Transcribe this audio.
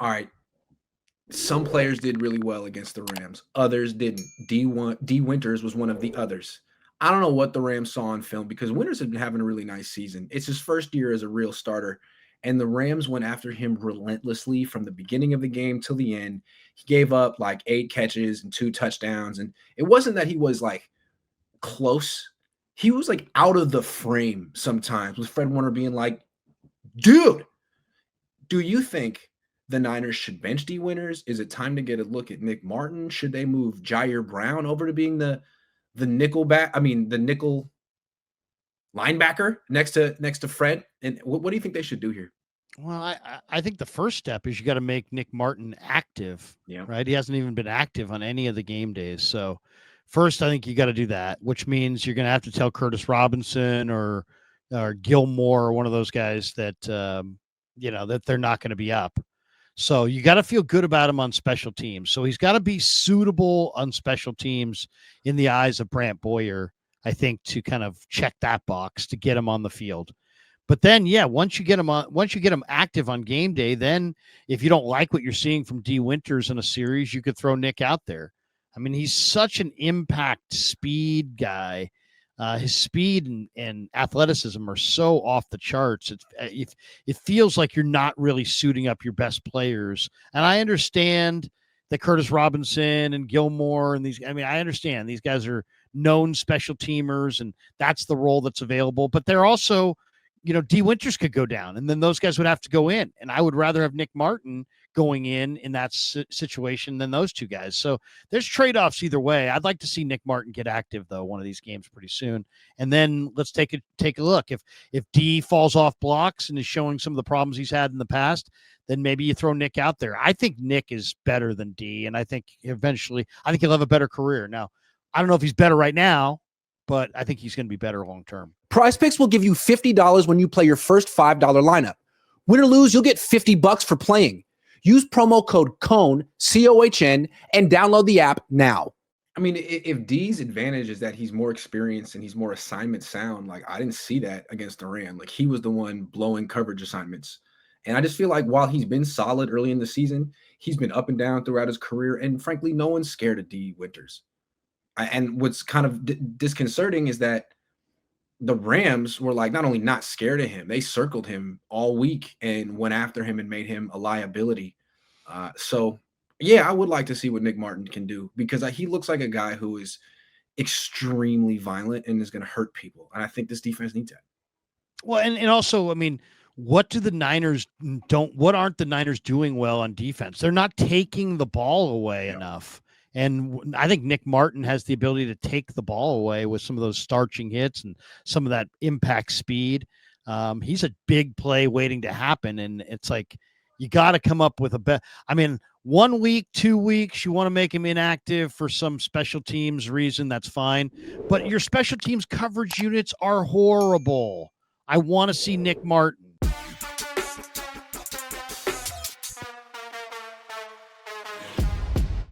All right. Some players did really well against the Rams. Others didn't. D Winters was one of the others. I don't know what the Rams saw on film because Winters has been having a really nice season. It's his first year as a real starter, and the Rams went after him relentlessly from the beginning of the game till the end. He gave up like 8 catches and 2 touchdowns, and it wasn't that he was like close. He was like out of the frame sometimes with Fred Warner being like, dude, do you think the Niners should bench D Winters? Is it time to get a look at Nick Martin? Should they move Jair Brown over to being the nickel back? I mean, the nickel linebacker next to Fred. And what do you think they should do here? Well, I think the first step is you got to make Nick Martin active, Yeah. right? He hasn't even been active on any of the game days. So first, I think you got to do that, which means you're going to have to tell Curtis Robinson or Gilmore or one of those guys that that they're not going to be up. So you got to feel good about him on special teams. So he's got to be suitable on special teams in the eyes of Brant Boyer, I think, to kind of check that box to get him on the field. But then, yeah, once you get him active on game day, then if you don't like what you're seeing from Dee Winters in a series, you could throw Nick out there. I mean, he's such an impact speed guy. His speed and athleticism are so off the charts. It feels like you're not really suiting up your best players. And I understand that Curtis Robinson and Gilmore and I understand these guys are known special teamers and that's the role that's available, but they're also, Dee Winters could go down and then those guys would have to go in. And I would rather have Nick Martin going in that situation than those two guys. So there's trade-offs either way. I'd like to see Nick Martin get active though one of these games pretty soon. And then let's take a look. If D falls off blocks and is showing some of the problems he's had in the past, then maybe you throw Nick out there. I think Nick is better than D, and I think eventually he'll have a better career. Now, I don't know if he's better right now, but I think he's going to be better long term. Prize Picks will give you $50 when you play your first $5 lineup. Win or lose, you'll get $50 for playing. Use promo code COHN, COHN, and download the app now. I mean, if D's advantage is that he's more experienced and he's more assignment sound, like I didn't see that against the Rams. Like he was the one blowing coverage assignments. And I just feel like while he's been solid early in the season, he's been up and down throughout his career. And frankly, no one's scared of Dee Winters. And what's kind of disconcerting is that the Rams were like not only not scared of him, they circled him all week and went after him and made him a liability. So, yeah, I would like to see what Nick Martin can do because he looks like a guy who is extremely violent and is going to hurt people. And I think this defense needs that. Well, and also, I mean, what aren't the Niners doing well on defense? They're not taking the ball away enough. And I think Nick Martin has the ability to take the ball away with some of those starching hits and some of that impact speed. He's a big play waiting to happen. And it's like, you got to come up with a bet. I mean, 1 week, 2 weeks, you want to make him inactive for some special teams reason. That's fine. But your special teams coverage units are horrible. I want to see Nick Martin.